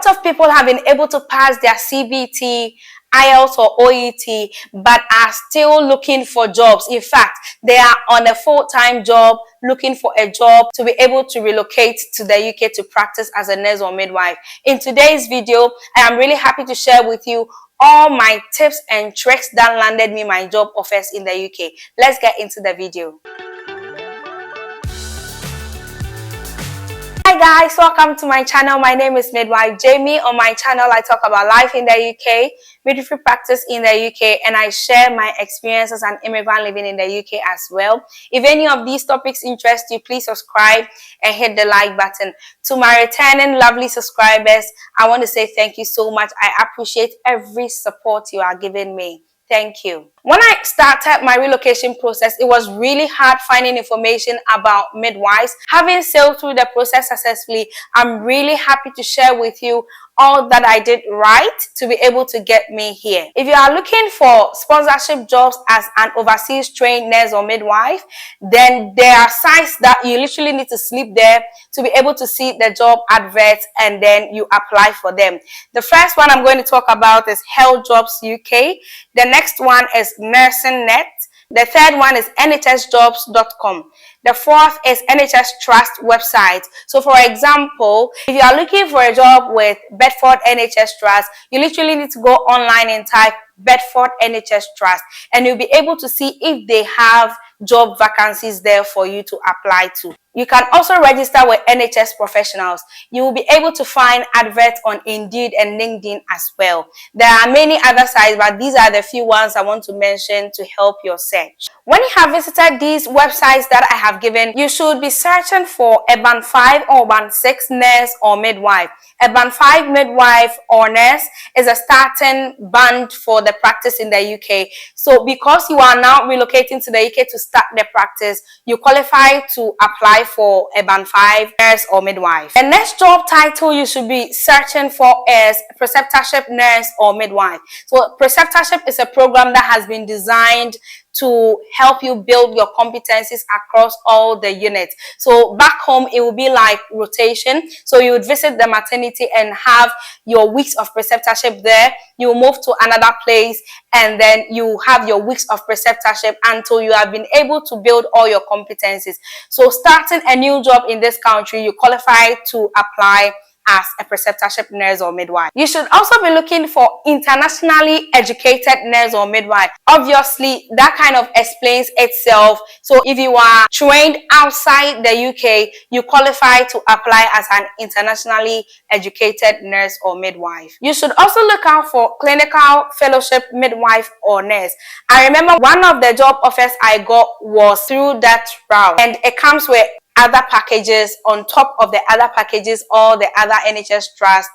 of people have been able to pass their CBT, IELTS or OET, but are still looking for jobs. In fact, they are on a full-time job, looking for a job to be able to relocate to the UK to practice as a nurse or midwife. In today's video, I am really happy to share with you all my tips and tricks that landed me my job offers in the UK. Let's get into the video. Hi guys, welcome to my channel. My name is Midwife Jamie. On my channel, I talk about life in the UK, midwifery practice in the UK, and I share my experience as an immigrant living in the UK as well. If any of these topics interest you, please subscribe and hit the like button. To my returning lovely subscribers, I want to say thank you so much. I appreciate every support you are giving me. Thank you. When I started my relocation process, it was really hard finding information about midwives. Having sailed through the process successfully, I'm really happy to share with you all that I did right to be able to get me here. If you are looking for sponsorship jobs as an overseas trained nurse or midwife, then there are sites that you literally need to sleep there to be able to see the job adverts and then you apply for them. The first one I'm going to talk about is Health Jobs UK. The next one is Nursing Net. The third one is nhsjobs.com. The fourth is NHS Trust website. So for example, if you are looking for a job with Bedford NHS Trust, you literally need to go online and type Bedford NHS Trust and you'll be able to see if they have job vacancies there for you to apply to. You can also register with NHS professionals. You will be able to find adverts on Indeed and LinkedIn as well. There are many other sites, but these are the few ones I want to mention to help your search. When you have visited these websites that I have given, you should be searching for a Band 5 or Band 6 nurse or midwife. A Band 5 midwife or nurse is a starting band for the practice in the UK. So because you are now relocating to the UK to start the practice, you qualify to apply for a Band 5 nurse or midwife. The next job title you should be searching for is preceptorship nurse or midwife. So preceptorship is a program that has been designed to help you build your competencies across all the units. So back home, it will be like rotation. So you would visit the maternity and have your weeks of preceptorship there. You move to another place and then you have your weeks of preceptorship until you have been able to build all your competencies. So starting a new job in this country, you qualify to apply as a preceptorship nurse or midwife. You should also be looking for internationally educated nurse or midwife. Obviously, that kind of explains itself. So if you are trained outside the UK, you qualify to apply as an internationally educated nurse or midwife. You should also look out for clinical fellowship midwife or nurse. I remember one of the job offers I got was through that route, and it comes with other packages on top of the other packages all the other NHS trusts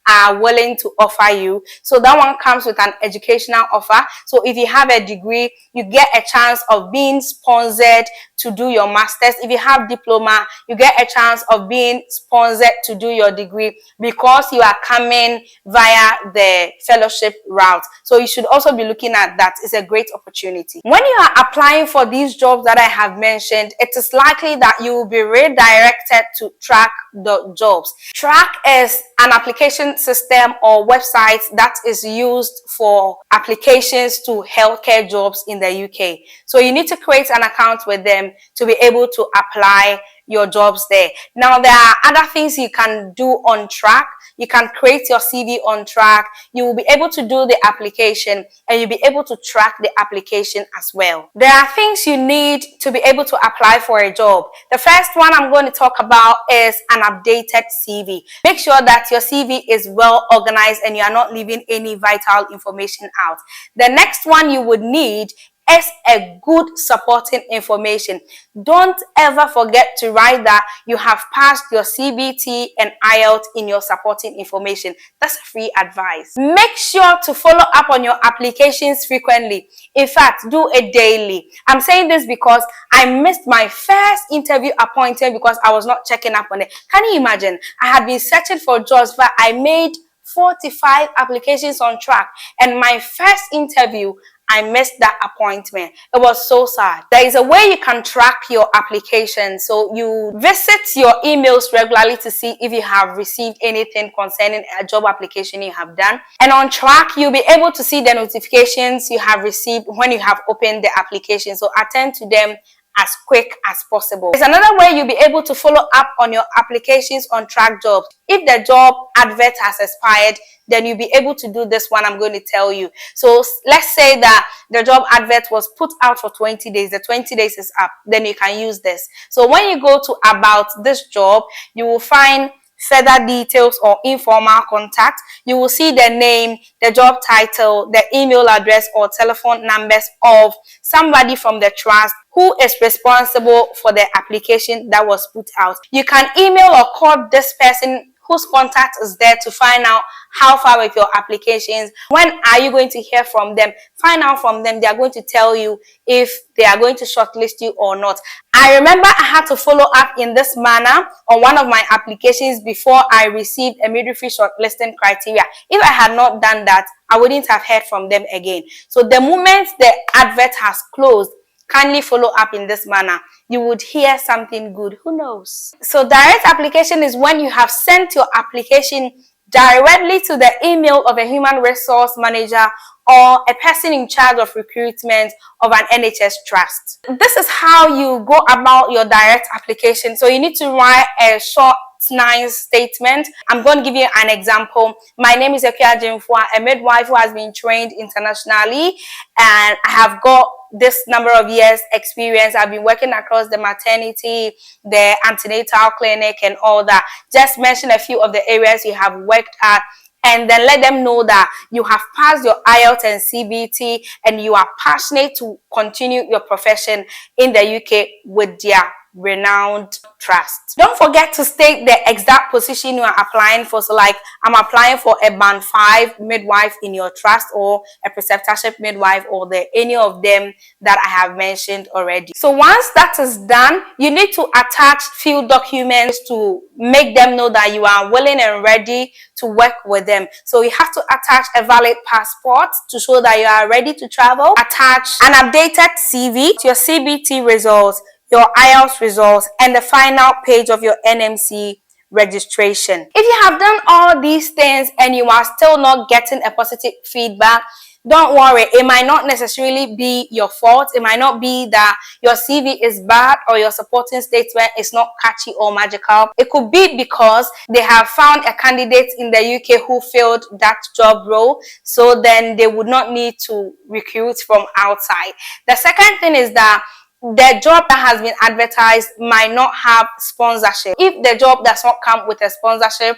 are willing to offer you. So that one comes with an educational offer. So if you have a degree, you get a chance of being sponsored to do your master's. If you have diploma, you get a chance of being sponsored to do your degree because you are coming via the fellowship route. So you should also be looking at that. It's a great opportunity. When you are applying for these jobs that I have mentioned, it is likely that you will be redirected to Track the jobs. Track is an application system or website that is used for applications to healthcare jobs in the UK. So you need to create an account with them to be able to apply your jobs there. Now, there are other things you can do on Track. You can create your CV on Track. You will be able to do the application and you'll be able to track the application as well. There are things you need to be able to apply for a job. The first one I'm going to talk about is an updated CV. Make sure that your CV is well organized and you are not leaving any vital information out. The next one you would need is a good supporting information. Don't ever forget to write that you have passed your CBT and IELTS in your supporting information. That's free advice. Make sure to follow up on your applications frequently. In fact, do it daily. I'm saying this because I missed my first interview appointment because I was not checking up on it. Can you imagine? I had been searching for jobs, but I made 45 applications on Track, and my first interview I missed that appointment. It was so sad. There is a way you can track your application. So you visit your emails regularly to see if you have received anything concerning a job application you have done. And on track, you'll be able to see the notifications you have received when you have opened the application. So attend to them as quick as possible. There's another way you'll be able to follow up on your applications on track jobs. If the job advert has expired, then you'll be able to do this one I'm going to tell you. So let's say that the job advert was put out for 20 days. The 20 days is up. Then you can use this. So when you go to about this job, you will find further details or informal contact. You will see the name, the job title, the email address or telephone numbers of somebody from the trust who is responsible for the application that was put out. You can email or call this person whose contact is there to find out how far with your applications. When are you going to hear from them? Find out from them. They are going to tell you if they are going to shortlist you or not. I remember I had to follow up in this manner on one of my applications before I received a midwifery shortlisting criteria. If I had not done that, I wouldn't have heard from them again. So the moment the advert has closed, kindly follow up in this manner. You would hear something good. Who knows? So direct application is when you have sent your application directly to the email of a human resource manager or a person in charge of recruitment of an NHS trust. This is how you go about your direct application. So you need to write a short, nice statement. I'm going to give you an example. My name is Ekia Jimfua, a midwife who has been trained internationally, and I have got this number of years experience. I've been working across the maternity, the antenatal clinic and all that. Just mention a few of the areas you have worked at, and then let them know that you have passed your IELTS and CBT and you are passionate to continue your profession in the UK with their renowned trust. Don't forget to state the exact position you are applying for. So like, I'm applying for a band 5 midwife in your trust, or a preceptorship midwife, or any of them that I have mentioned already. So once that is done, you need to attach few documents to make them know that you are willing and ready to work with them. So you have to attach a valid passport to show that you are ready to travel. Attach an updated CV, your CBT results, your IELTS results, and the final page of your NMC registration. If you have done all these things and you are still not getting a positive feedback, don't worry. It might not necessarily be your fault. It might not be that your CV is bad or your supporting statement is not catchy or magical. It could be because they have found a candidate in the UK who filled that job role, so then they would not need to recruit from outside. The second thing is that the job that has been advertised might not have sponsorship. If the job does not come with a sponsorship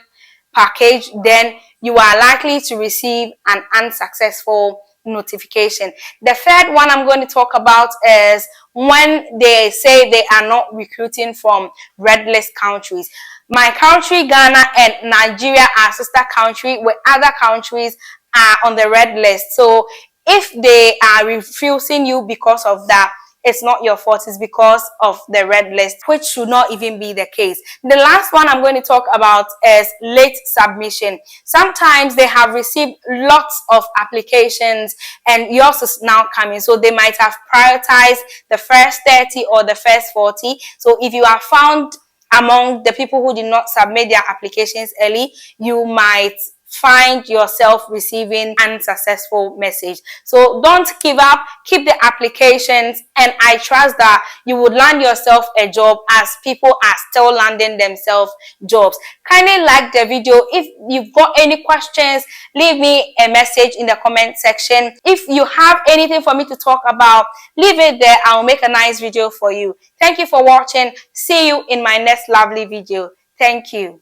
package, then you are likely to receive an unsuccessful notification. The third one I'm going to talk about is when they say they are not recruiting from red list countries. My country, Ghana, and Nigeria are sister countries, where other countries are on the red list. So if they are refusing you because of that, it's not your fault. It's because of the red list, which should not even be the case. The last one I'm going to talk about is late submission. Sometimes they have received lots of applications and yours is now coming. So they might have prioritized the first 30 or the first 40. So if you are found among the people who did not submit their applications early, you might find yourself receiving unsuccessful message. So don't give up, keep the applications, and I trust that you would land yourself a job, as people are still landing themselves jobs. Kindly like the video. If you've got any questions, leave me a message in the comment section. If you have anything for me to talk about, leave it there. I'll make a nice video for you. Thank you for watching. See you in my next lovely video. Thank you.